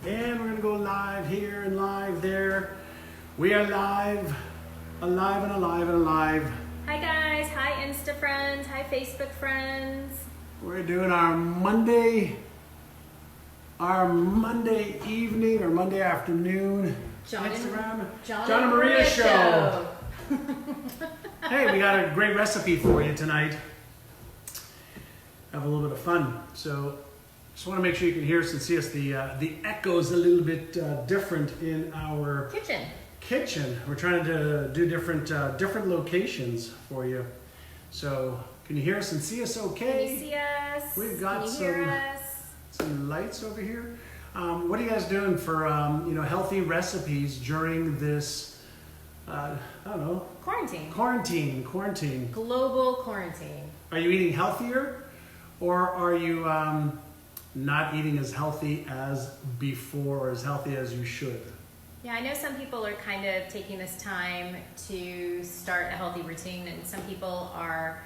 And we're gonna go live here and live there. We are live, alive and alive and alive. Hi guys, hi Insta friends, hi Facebook friends. We're doing our Monday evening or Monday afternoon Instagram John and Maria show. Hey, we got a great recipe for you tonight. Have a little bit of fun. So just want to make sure you can hear us and see us. The echo's a little bit different in our kitchen. We're trying to do different locations for you. So can you hear us and see us okay? Can you see us? We've got Can you hear us? some lights over here. What are you guys doing for healthy recipes during this I don't know, quarantine, global quarantine? Are you eating healthier, or are you not eating as healthy as before, or as healthy as you should? Yeah, I know some people are kind of taking this time to start a healthy routine, and some people are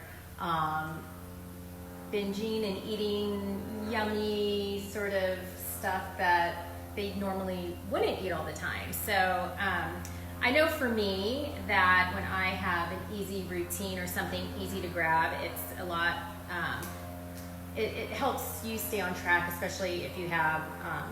binging and eating yummy sort of stuff that they normally wouldn't eat all the time. So I know for me that when I have an easy routine or something easy to grab, it's a lot, it helps you stay on track, especially if you have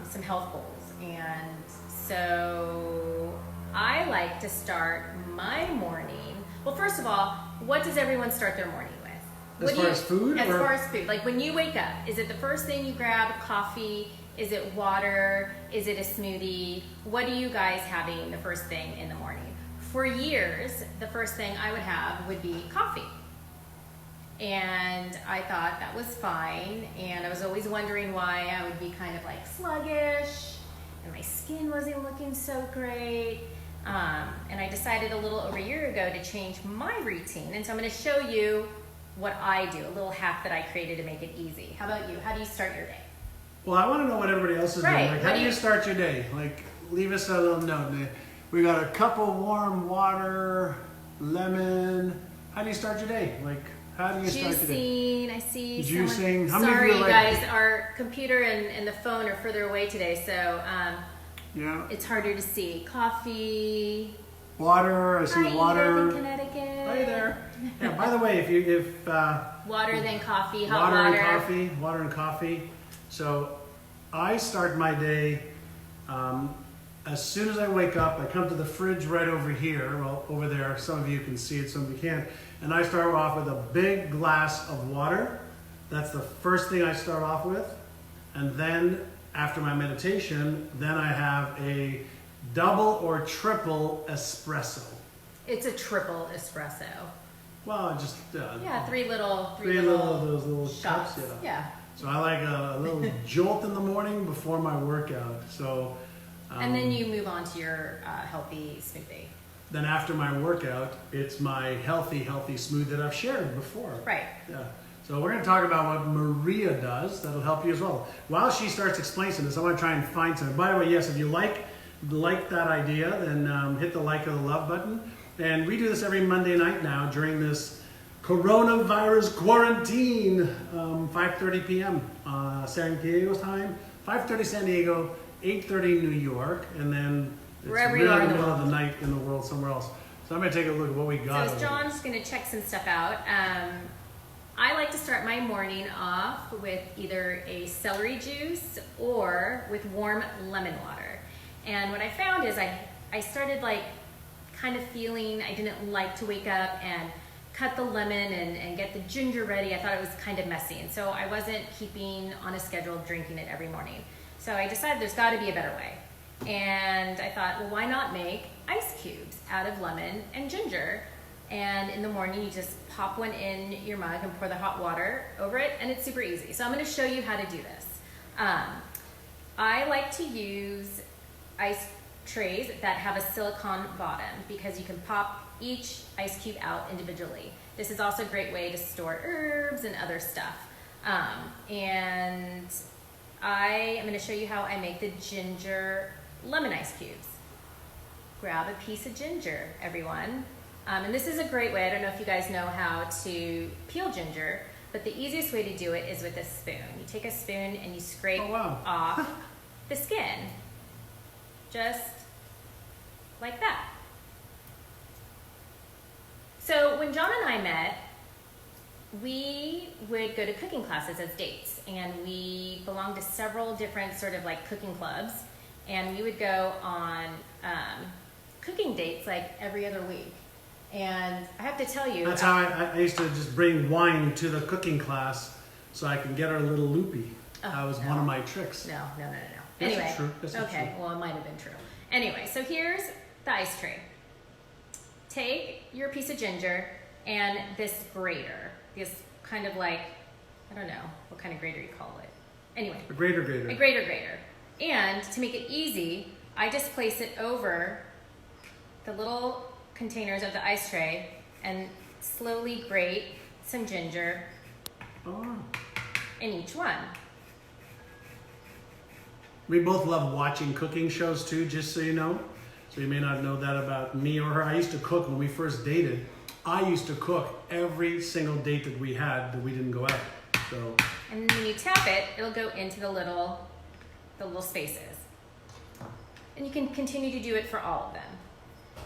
some health goals. And so I like to start my morning. Well, first of all, what does everyone start their morning with? As far as food? As far as food. Like when you wake up, is it the first thing you grab coffee? Is it water? Is it a smoothie? What are you guys having the first thing in the morning? For years, the first thing I would have would be coffee. And I thought that was fine. And I was always wondering why I would be kind of like sluggish and my skin wasn't looking so great. And I decided a little over a year ago to change my routine. And so I'm going to show you what I do, a little hack that I created to make it easy. How about you? How do you start your day? Well, I want to know what everybody else is doing. Like, how do you start your day? Like, leave us a little note. We got a cup of warm water, lemon. How do you start your day? Like, how do you start your day? I see. Juicing. Sorry, you guys. Our computer and the phone are further away today, so yeah, it's harder to see. Coffee. Water. I see water. In Connecticut. Right there. Yeah. By the way, if water then coffee, hot water. Water and coffee. So I start my day as soon as I wake up. I come to the fridge right over here, well, over there. Some of you can see it, some of you can't. And I start off with a big glass of water. That's the first thing I start off with. And then after my meditation, then I have a double or triple espresso. It's a triple espresso. Well, just three little those little shots. cups. Yeah. So I like a little jolt in the morning before my workout. So, and then you move on to your healthy smoothie. Then after my workout, it's my healthy smoothie that I've shared before. Right. Yeah. So we're going to talk about what Maria does. That'll help you as well. While she starts explaining this, I want to try and find something. By the way, yes, if you like that idea, then hit the like or the love button. And we do this every Monday night now during this coronavirus quarantine, 5:30 p.m. San Diego's time, 5:30 San Diego, 8:30 New York, and then it's wherever really you are in in the the middle world. of the night in the world somewhere else. So I'm going to take a look at what we got. So John's going to check some stuff out. I like to start my morning off with either a celery juice or with warm lemon water. And what I found is I started like kind of feeling I didn't like to wake up and cut the lemon and get the ginger ready. I thought it was kind of messy. And so I wasn't keeping on a schedule of drinking it every morning. So I decided there's got to be a better way. And I thought, well, why not make ice cubes out of lemon and ginger? And in the morning, you just pop one in your mug and pour the hot water over it, and it's super easy. So I'm going to show you how to do this. I like to use ice trays that have a silicone bottom because you can pop each ice cube out individually. This is also a great way to store herbs and other stuff. And I am going to show you how I make the ginger lemon ice cubes. Grab a piece of ginger, everyone. And this is a great way. I don't know if you guys know how to peel ginger, but the easiest way to do it is with a spoon. You take a spoon and you scrape off the skin. just like that. So when John and I met, we would go to cooking classes as dates, and we belonged to several different sort of like cooking clubs, and we would go on cooking dates like every other week. And I have to tell you, that's how I used to just bring wine to the cooking class so I can get her a little loopy. That was one of my tricks. No. This Anyway, is true. This is okay, true. well, it might have been true. Anyway, so here's the ice tray. Take your piece of ginger and this grater, this kind of like, I don't know what kind of grater you call it. Anyway, A grater. a grater. And to make it easy, I just place it over the little containers of the ice tray and slowly grate some ginger in each one. We both love watching cooking shows too, just so you know. So you may not know that about me or her. I used to cook when we first dated. I used to cook every single date that we had that we didn't go out. So. And when you tap it, it'll go into the little spaces. And you can continue to do it for all of them.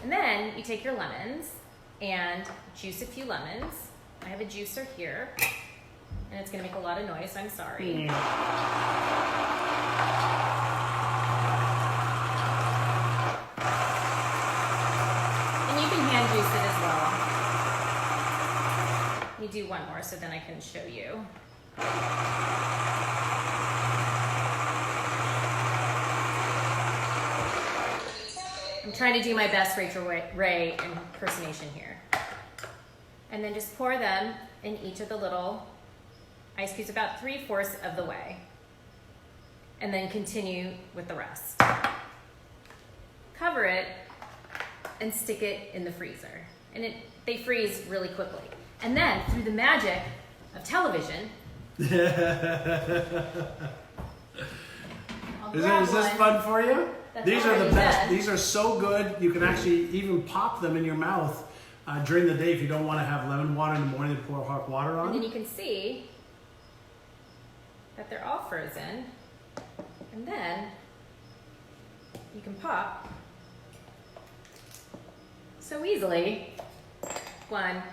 And then you take your lemons and juice a few lemons. I have a juicer here, and it's gonna make a lot of noise, I'm sorry. Yeah. And you can hand juice it as well. Let me do one more so then I can show you. I'm trying to do my best Rachel Ray impersonation here. And then just pour them in each of the little ice cubes about 3/4 of the way. And then continue with the rest. Cover it and stick it in the freezer. And they freeze really quickly. And then through the magic of television, Is this fun for you? These are the best. These are so good. You can actually even pop them in your mouth during the day if you don't want to have lemon water in the morning to pour hot water on. And then you can see that they're all frozen. And then you can pop so easily one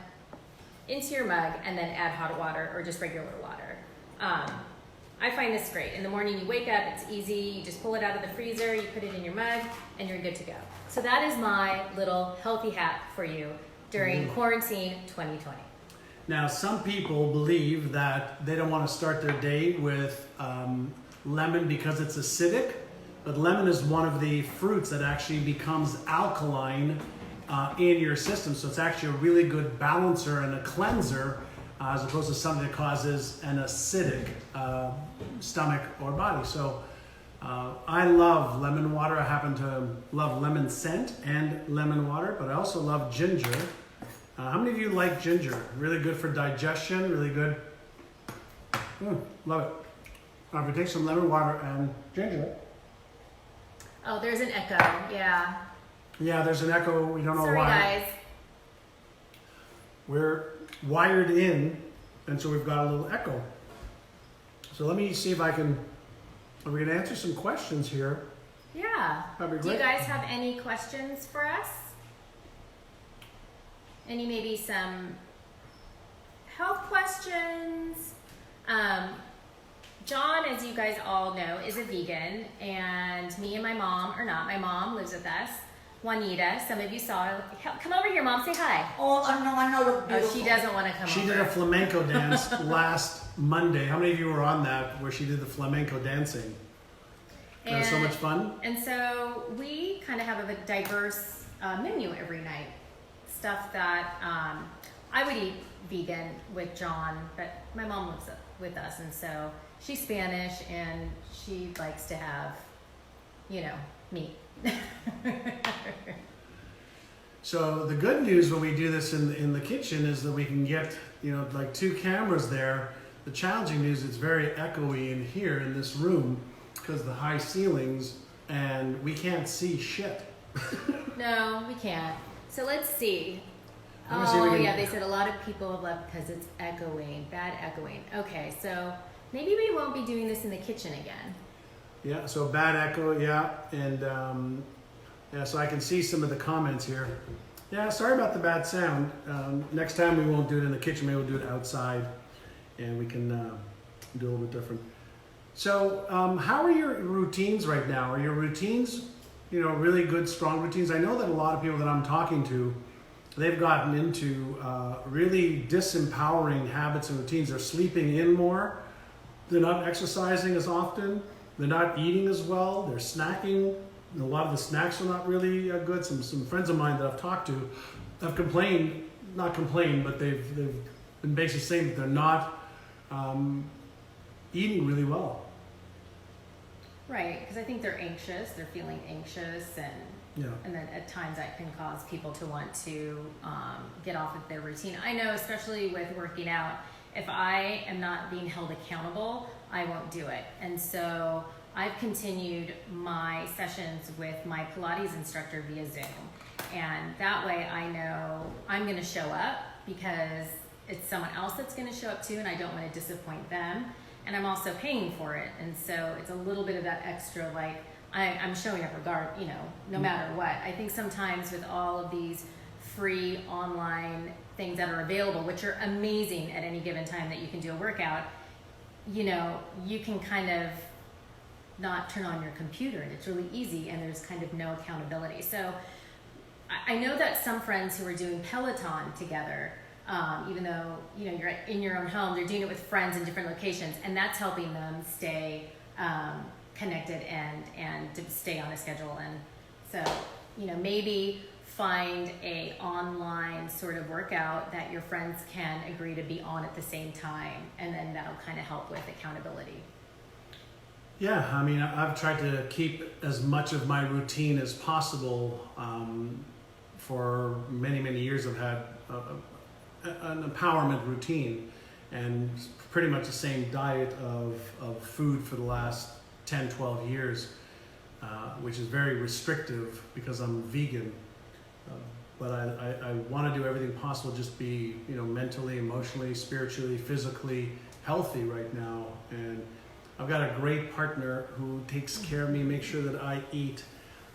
into your mug and then add hot water or just regular water. I find this great. In the morning you wake up, it's easy, you just pull it out of the freezer, you put it in your mug, and you're good to go. So that is my little healthy hack for you during quarantine 2020. Now, some people believe that they don't want to start their day with lemon because it's acidic, but lemon is one of the fruits that actually becomes alkaline in your system. So it's actually a really good balancer and a cleanser as opposed to something that causes an acidic stomach or body. So I love lemon water. I happen to love lemon scent and lemon water, but I also love ginger. How many of you like ginger? Really good for digestion, really good. Love it. If we take some lemon water and ginger. Oh, there's an echo, yeah. Yeah, there's an echo. We don't know Sorry, why. guys. We're wired in, and so we've got a little echo. So let me see if we can answer some questions here. Yeah. That'd be Do you great. guys have any questions for us? Any maybe some health questions? John, as you guys all know, is a vegan, and me and my mom are not. My mom lives with us. Juanita, some of you saw her. Come over here, Mom, say hi. Oh, I know, look Oh, beautiful. she doesn't want to come She over. did a flamenco dance last Monday. How many of you were on that where she did the flamenco dancing? That was so much fun. And so we kind of have a diverse menu every night. Stuff that I would eat vegan with John, but my mom lives with us, and so she's Spanish and she likes to have, meat. So the good news when we do this in the kitchen is that we can get, like 2 cameras there. The challenging news, it's very echoey in here in this room because of the high ceilings and we can't see shit. No, we can't. So let's see. Let me see if we Oh, can- yeah, they said a lot of people have left because it's echoing, bad echoing. Okay, so maybe we won't be doing this in the kitchen again. Yeah, so bad echo, yeah. And yeah, so I can see some of the comments here. Yeah, sorry about the bad sound. Next time we won't do it in the kitchen, maybe we'll do it outside and we can do a little bit different. So how are your routines right now? Are your routines, you know, really good, strong routines? I know that a lot of people that I'm talking to, they've gotten into really disempowering habits and routines. They're sleeping in more. They're not exercising as often. They're not eating as well. They're snacking. A lot of the snacks are not really good. Some friends of mine that I've talked to have not complained, but they've been basically saying that they're not eating really well. Right, because I think they're anxious. They're feeling anxious, and then at times that can cause people to want to get off of their routine. I know, especially with working out, if I am not being held accountable, I won't do it. And so I've continued my sessions with my Pilates instructor via Zoom. And that way I know I'm going to show up because it's someone else that's going to show up too, and I don't want to disappoint them. And I'm also paying for it. And so it's a little bit of that extra, like, I'm showing up no matter what. I think sometimes with all of these free online things that are available, which are amazing at any given time that you can do a workout, you know, you can kind of not turn on your computer, and it's really easy, and there's kind of no accountability. So I know that some friends who are doing Peloton together, even though, you know, you're in your own home, they're doing it with friends in different locations, and that's helping them stay connected and to stay on a schedule. And so, you know, maybe find a online sort of workout that your friends can agree to be on at the same time, and then that'll kind of help with accountability. Yeah, I mean, I've tried to keep as much of my routine as possible. For many, many years I've had an empowerment routine, and pretty much the same diet of food for the last 10, 12 years, which is very restrictive because I'm vegan. But I want to do everything possible, just be, you know, mentally, emotionally, spiritually, physically healthy right now. And I've got a great partner who takes care of me, makes sure that I eat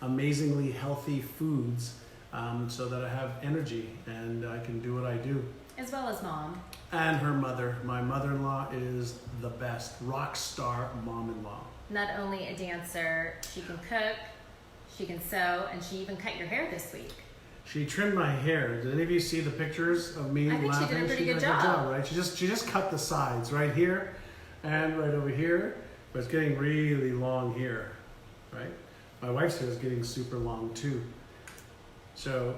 amazingly healthy foods, so that I have energy and I can do what I do. As well as mom. And her mother. My mother-in-law is the best, rock star mom-in-law. Not only a dancer, she can cook, she can sew, and she even cut your hair this week. She trimmed my hair. Did any of you see the pictures of me laughing? I think she did a pretty good job. Right? She just cut the sides right here and right over here, but it's getting really long here, right? My wife's hair is getting super long too. So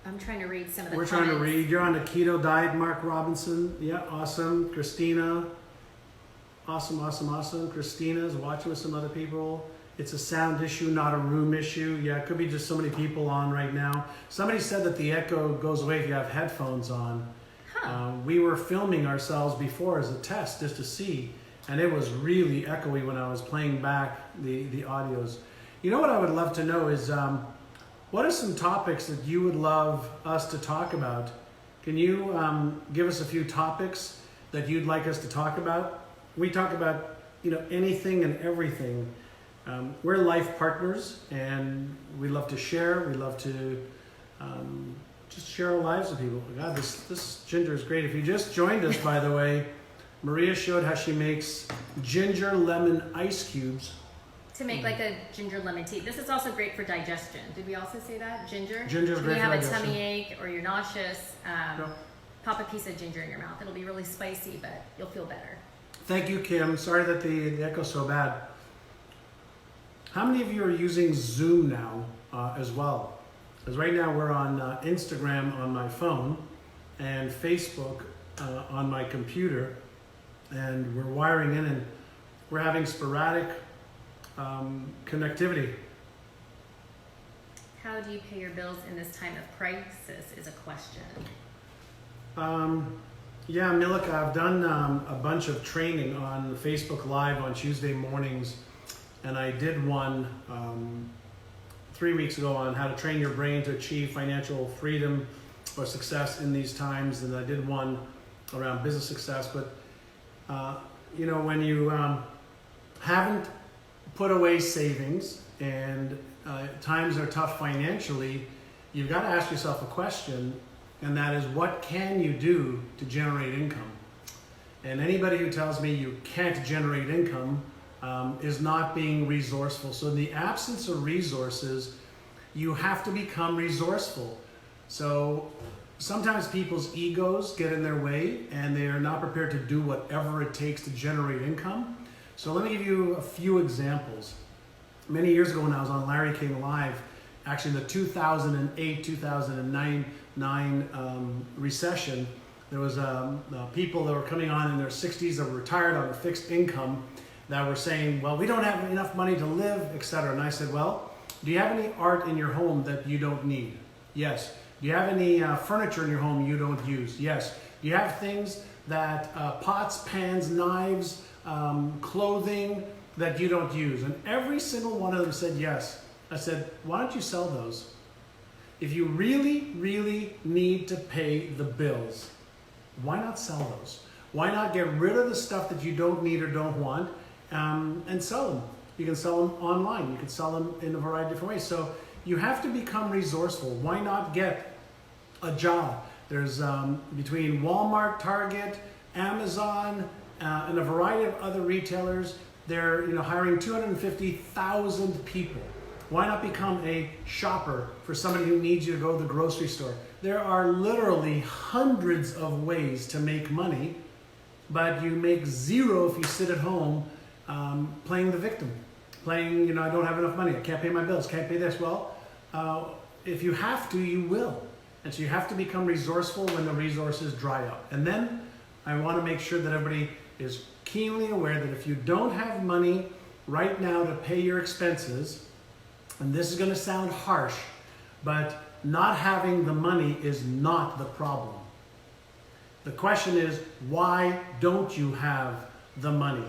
I'm trying to read some of the we're comments. trying to read. You're on a keto diet, Mark Robinson. Yeah, awesome. Christina. Awesome. Christina's watching with some other people. It's a sound issue, not a room issue. Yeah, it could be just so many people on right now. Somebody said that the echo goes away if you have headphones on. Huh. We were filming ourselves before as a test just to see, and it was really echoey when I was playing back the audios. You know what I would love to know is, what are some topics that you would love us to talk about? Can you give us a few topics that you'd like us to talk about? We talk about, you know, anything and everything. We're life partners, and we love to share. We love to just share our lives with people. God, this ginger is great. If you just joined us, by the way, Maria showed how she makes ginger lemon ice cubes. To make like a ginger lemon tea. This is also great for digestion. Did we also say that? Ginger? Ginger's great for digestion. When you have a tummy ache or you're nauseous, pop a piece of ginger in your mouth. It'll be really spicy, but you'll feel better. Thank you, Kim. Sorry that the echo's so bad. How many of you are using Zoom now as well? Because right now we're on Instagram on my phone and Facebook on my computer, and we're wiring in, and we're having sporadic connectivity. How do you pay your bills in this time of crisis is a question. Yeah, Milika, I've done a bunch of training on Facebook Live on Tuesday mornings, and I did one 3 weeks ago on how to train your brain to achieve financial freedom or success in these times, and I did one around business success. But you know, when you haven't put away savings and times are tough financially, you've got to ask yourself a question, and that is, what can you do to generate income? And anybody who tells me you can't generate income is not being resourceful. So in the absence of resources, you have to become resourceful. So sometimes people's egos get in their way and they are not prepared to do whatever it takes to generate income. So let me give you a few examples. Many years ago when I was on Larry King Live, actually in the 2008-2009 recession, there was people that were coming on in their 60s that were retired on a fixed income that were saying, well, we don't have enough money to live, etc. And I said, well, do you have any art in your home that you don't need? Yes. Do you have any furniture in your home you don't use? Yes. Do you have things that, pots, pans, knives, clothing that you don't use? And every single one of them said yes. I said, why don't you sell those? If you really, really need to pay the bills, why not sell those? Why not get rid of the stuff that you don't need or don't want and sell them? You can sell them online. You can sell them in a variety of different ways. So you have to become resourceful. Why not get a job? There's between Walmart, Target, Amazon, and a variety of other retailers, they're hiring 250,000 people. Why not become a shopper for somebody who needs you to go to the grocery store? There are literally hundreds of ways to make money, but you make zero if you sit at home playing the victim. Playing, I don't have enough money, I can't pay my bills, can't pay this. Well, if you have to, you will. And so you have to become resourceful when the resources dry up. And then I want to make sure that everybody is keenly aware that if you don't have money right now to pay your expenses, and this is going to sound harsh, but not having the money is not the problem. The question is, why don't you have the money?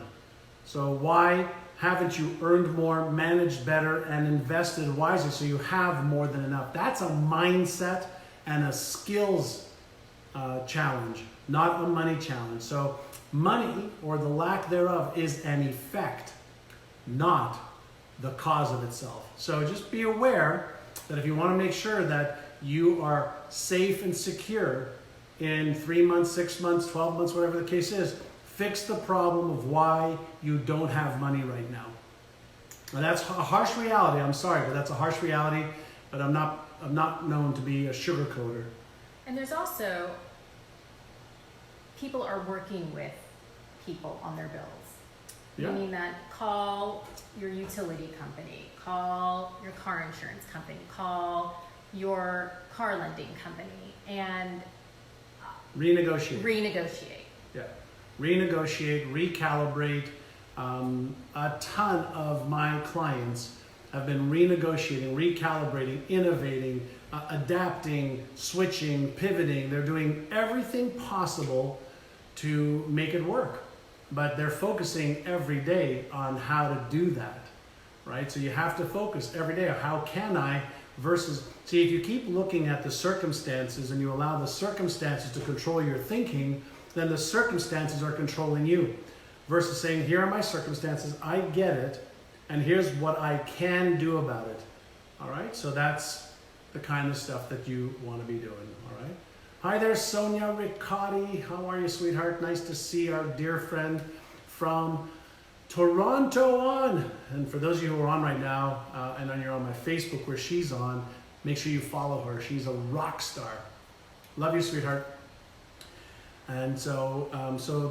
So why haven't you earned more, managed better, and invested wisely so you have more than enough? That's a mindset and a skills challenge, not a money challenge. So money, or the lack thereof, is an effect, not the cause of itself. So just be aware that if you want to make sure that you are safe and secure in 3 months, 6 months, 12 months, whatever the case is, fix the problem of why you don't have money right now. Now that's a harsh reality. I'm sorry, but that's a harsh reality. But I'm not known to be a sugarcoater. And there's also, people are working with people on their bills. Yeah. Meaning that call your utility company, call your car insurance company, call your car lending company, and renegotiate. Yeah, renegotiate, recalibrate. A ton of my clients have been renegotiating, recalibrating, innovating, adapting, switching, pivoting. They're doing everything possible to make it work. But they're focusing every day on how to do that, right? So you have to focus every day on how can I versus, see, if you keep looking at the circumstances and you allow the circumstances to control your thinking, then the circumstances are controlling you. Versus saying, here are my circumstances, I get it, and here's what I can do about it. All right? So that's the kind of stuff that you want to be doing. All right? Hi there, Sonia Riccati. How are you, sweetheart? Nice to see our dear friend from Toronto on. And for those of you who are on right now, and you're on my Facebook where she's on, make sure you follow her. She's a rock star. Love you, sweetheart. And so,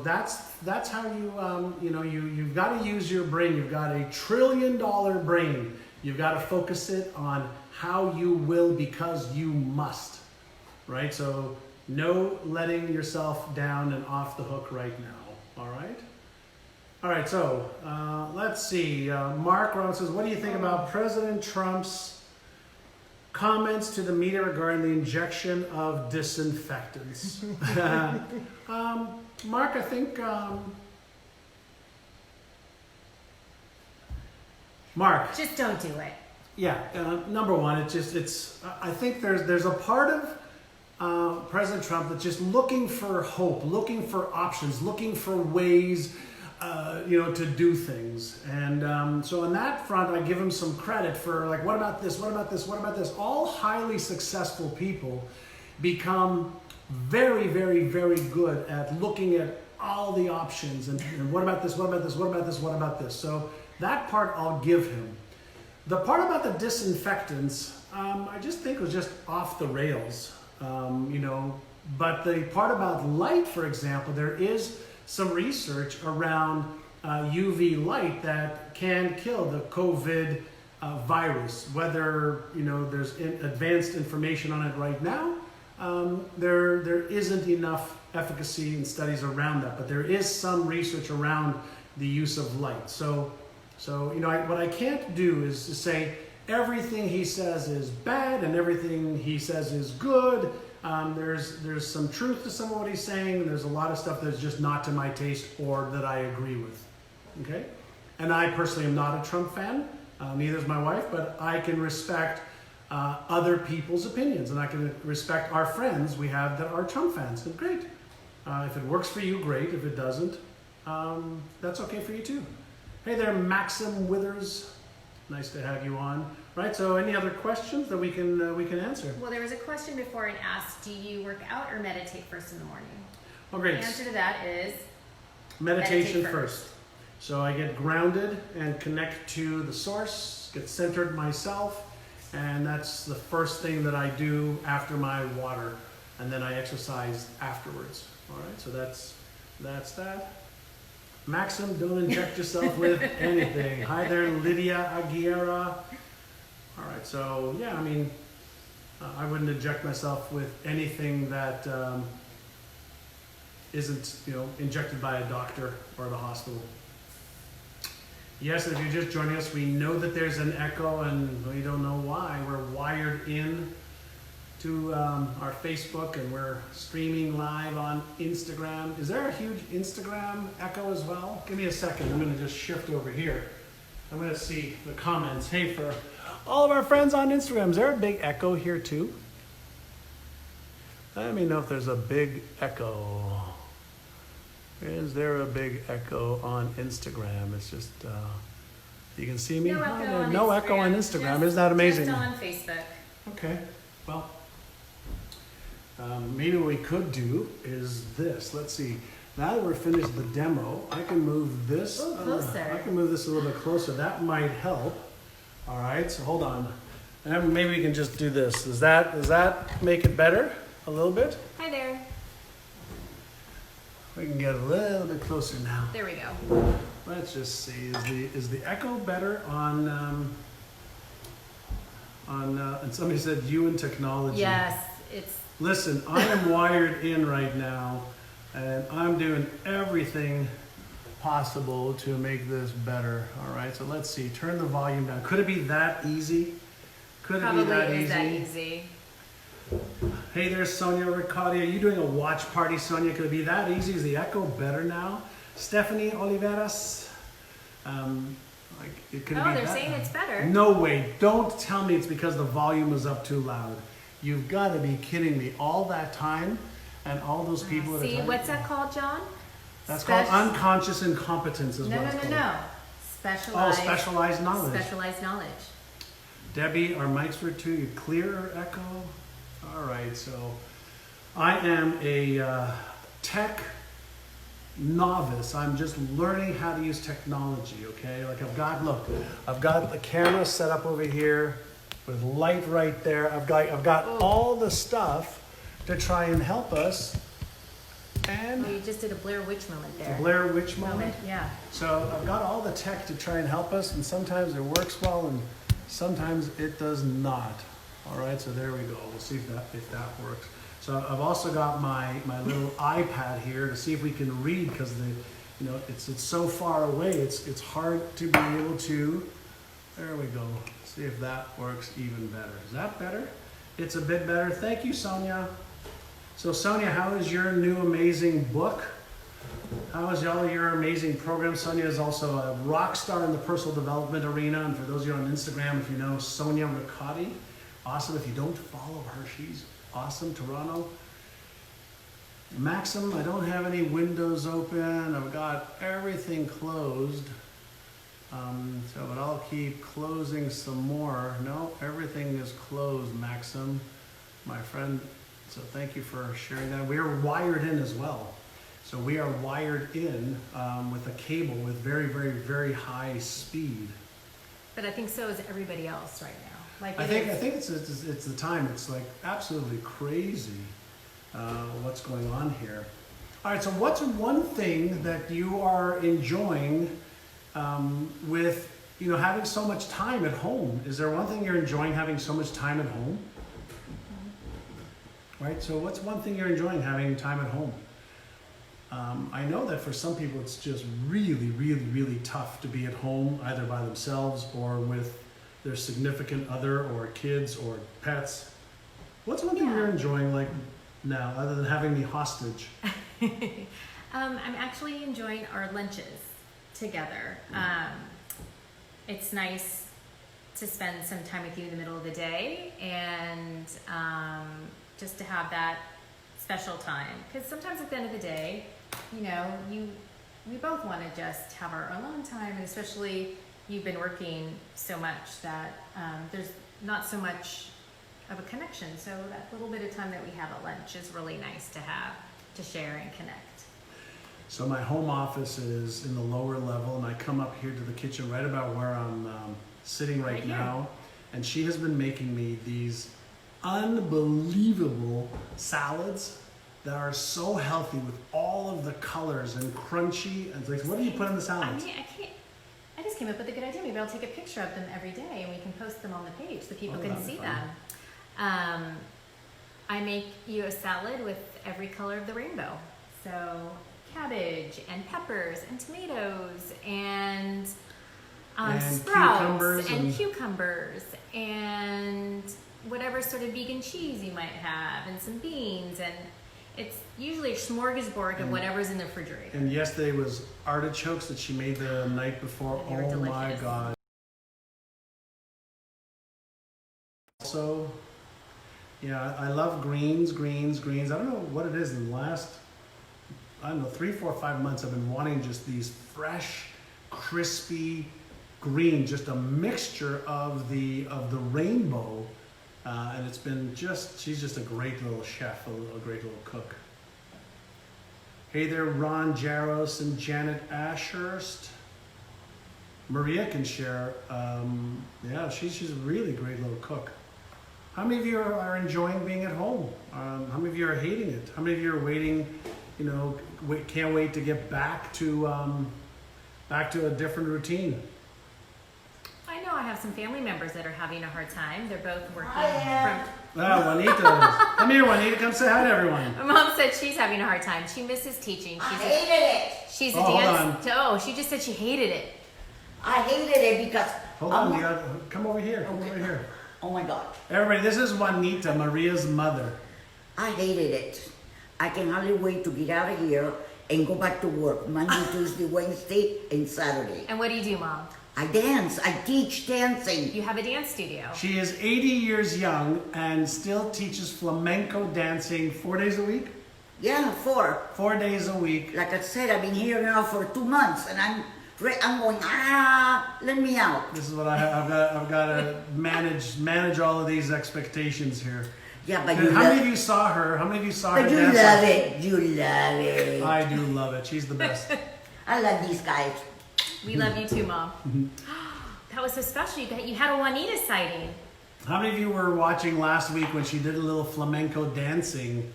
that's how you've got to use your brain. You've got $1 trillion brain. You've got to focus it on how you will because you must. Right? So no letting yourself down and off the hook right now. All right? All right, so let's see. Mark Robinson says, what do you think about President Trump's comments to the media regarding the injection of disinfectants? Mark, I think... Mark. Just don't do it. Yeah, number one, I think there's a part of President Trump that's just looking for hope, looking for options, looking for ways to do things. And so on that front, I give him some credit for like, what about this? What about this? What about this? All highly successful people become very, very, very good at looking at all the options and what about this? What about this? What about this? What about this? So that part I'll give him. The part about the disinfectants, I just think was just off the rails, But the part about light, for example, there is some research around UV light that can kill the COVID virus. Whether there's advanced information on it right now, there isn't enough efficacy and studies around that. But there is some research around the use of light. So what I can't do is to say everything he says is bad and everything he says is good. There's some truth to some of what he's saying, and there's a lot of stuff that's just not to my taste or that I agree with. Okay? And I personally am not a Trump fan, neither is my wife, but I can respect other people's opinions, and I can respect our friends we have that are Trump fans. And great. If it works for you, great. If it doesn't, that's okay for you too. Hey there, Maxim Withers. Nice to have you on. Right, so any other questions that we can answer? Well, there was a question before and asked, do you work out or meditate first in the morning? Oh, great. The answer to that is meditate first. So I get grounded and connect to the source, get centered myself, and that's the first thing that I do after my water, and then I exercise afterwards. All right, so that's that. Maxim, don't inject yourself with anything. Hi there, Lydia Aguilera. All right, so yeah, I mean, I wouldn't inject myself with anything that isn't, injected by a doctor or the hospital. Yes, if you're just joining us, we know that there's an echo, and we don't know why. We're wired in to our Facebook, and we're streaming live on Instagram. Is there a huge Instagram echo as well? Give me a second. I'm going to just shift over here. I'm going to see the comments. Hey, for all of our friends on Instagram, is there a big echo here too? Let me know if there's a big echo. Is there a big echo on Instagram? It's just, you can see me? No echo on Instagram. Isn't that amazing? Just on Facebook. Okay, well, maybe what we could do is this. Let's see. Now that we're finished the demo, I can move this. Closer. I can move this a little bit closer. That might help. All right, so hold on. And maybe we can just do this. Does that make it better a little bit? Hi there. We can get a little bit closer now. There we go. Let's just see. Is the echo better on and somebody said you and technology. Yes, it's. Listen, I am wired in right now, and I'm doing everything possible to make this better. All right, so let's see. Turn the volume down. Could it be that easy? Probably is that easy. Hey there, Sonia Riccati. Are you doing a watch party, Sonia? Could it be that easy? Is the echo better now? Stephanie Oliveras. They're saying it's better. No way. Don't tell me it's because the volume was up too loud. You've got to be kidding me. All that time and all those people at a time. What's that called, John? That's called unconscious incompetence. No. Specialized knowledge. Specialized knowledge. Debbie, our mics were too clear or echo? All right, so I am a tech novice. I'm just learning how to use technology, okay? Like I've got the camera set up over here with light right there. I've got all the stuff to try and help us. And you just did a Blair Witch moment there. Blair Witch moment? Yeah. So I've got all the tech to try and help us, and sometimes it works well and sometimes it does not. All right, so there we go. We'll see if that works. So I've also got my little iPad here to see if we can read, because it's so far away. It's hard to be able to. There we go. See if that works even better. Is that better? It's a bit better. Thank you, Sonia. So Sonia, how is your new amazing book? How is all your amazing programs? Sonia is also a rock star in the personal development arena. And for those of you on Instagram, if you know Sonia Riccati, awesome. If you don't follow her, she's awesome. Toronto. Maxim, I don't have any windows open. I've got everything closed. But I'll keep closing some more. No, everything is closed, Maxim, my friend. So thank you for sharing that. We are wired in as well. So we are wired in with a cable with very, very, very high speed. But I think so is everybody else right now. Like I think it's the time. It's like absolutely crazy what's going on here. All right. So what's one thing that you are enjoying with having so much time at home? Is there one thing you're enjoying having so much time at home? Right. So what's one thing you're enjoying having time at home? I know that for some people it's just really, really, really tough to be at home either by themselves or with their significant other or kids or pets. What's one thing you're enjoying like now other than having me hostage? I'm actually enjoying our lunches together. It's nice to spend some time with you in the middle of the day and just to have that special time. Because sometimes at the end of the day, we both want to just have our alone time, and especially you've been working so much that there's not so much of a connection. So that little bit of time that we have at lunch is really nice to have to share and connect. So my home office is in the lower level, and I come up here to the kitchen right about where I'm sitting right now, and she has been making me these unbelievable salads that are so healthy with all of the colors and crunchy. And like, what do you put in the salads? I just came up with a good idea. Maybe I'll take a picture of them every day and we can post them on the page so people can see them. I make you a salad with every color of the rainbow. So cabbage and peppers and tomatoes and sprouts and cucumbers and whatever sort of vegan cheese you might have and some beans, and it's usually a smorgasbord of whatever's in the refrigerator. And yesterday was artichokes that she made the night before. They were Oh delicious. my God. Also, I love greens. I don't know what it is in the last, 3, 4, 5 months I've been wanting just these fresh, crispy green, just a mixture of the rainbow. And it's been she's just a great little chef, a great little cook. Hey there, Ron Jaros and Janet Ashurst. Maria can share. She's a really great little cook. How many of you are enjoying being at home? How many of you are hating it? How many of you are waiting, can't wait to get back to a different routine? I know I have some family members that are having a hard time. They're both working Juanita. Come here, Juanita. Come say hi to everyone. My mom said she's having a hard time. She misses teaching. I hated it. She's a dance. Oh, she just said she hated it. I hated it because... Hold on, come over here. Come over here. Oh my God. Everybody, this is Juanita, Maria's mother. I hated it. I can hardly wait to get out of here and go back to work Monday, Tuesday, Wednesday, and Saturday. And what do you do, Mom? I dance. I teach dancing. You have a dance studio. She is 80 years young and still teaches flamenco dancing 4 days a week? Yeah, 4. 4 days a week. Like I said, I've been here now for 2 months, and I'm going, let me out. This is what I've got to manage all of these expectations here. Yeah, but How many of you saw her? How many of you saw her But you dance? love it. You love it. I do love it. She's the best. I love these guys. We love you too, Mom. That was so special. You had a Juanita sighting. How many of you were watching last week when she did a little flamenco dancing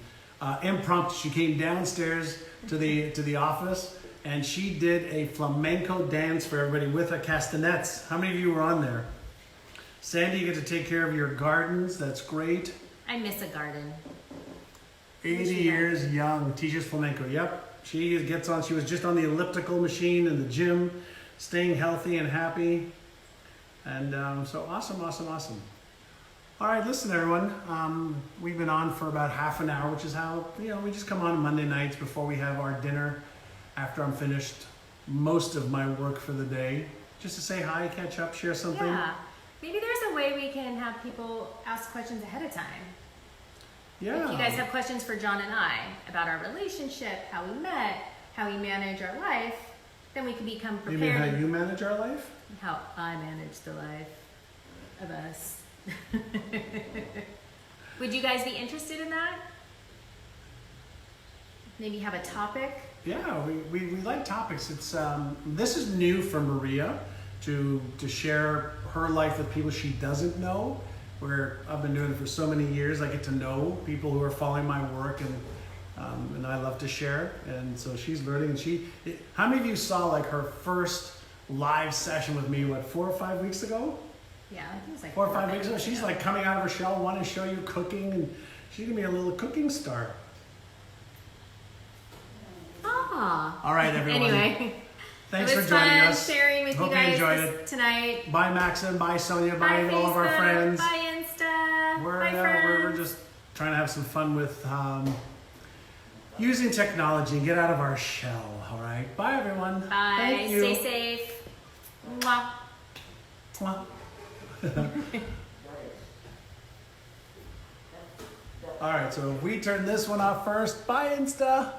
impromptu? She came downstairs to the office and she did a flamenco dance for everybody with her castanets. How many of you were on there? Sandy, you get to take care of your gardens. That's great. I miss a garden. 80 years young, teaches flamenco. Yep, she gets on. She was just on the elliptical machine in the gym, staying healthy and happy. And so awesome. All right, listen, everyone. We've been on for about half an hour, which is how we just come on Monday nights before we have our dinner. After I'm finished most of my work for the day, just to say hi, catch up, share something. Yeah. Maybe there's a way we can have people ask questions ahead of time. Yeah. If you guys have questions for John and I about our relationship, how we met, how we manage our life, then we can become You prepared. mean how you manage our life? How I manage the life of us. Would you guys be interested in that? Maybe have a topic? Yeah, we like topics. It's this is new for Maria to share her life with people she doesn't know. Where I've been doing it for so many years, I get to know people who are following my work, and I love to share. And so she's learning. And how many of you saw like her first live session with me? What, 4 or 5 weeks ago? Yeah, I think it was like 4 or 5 weeks ago. She's like coming out of her shell, wanting to show you cooking, and she's gonna be a little cooking star. Ah. All right, everyone. Anyway, Thanks it for was joining fun us. sharing with Hope you guys enjoyed it. tonight. Bye, Maxim. Bye, Sonia. Bye, Bye, all of our Facebook. friends. Bye, Insta. We're Bye, friends. we're just trying to have some fun with using technology and get out of our shell. All right. Bye, everyone. Bye. Thank you. Stay safe. Mwah. Mwah. All right. So we turn this one off first. Bye, Insta.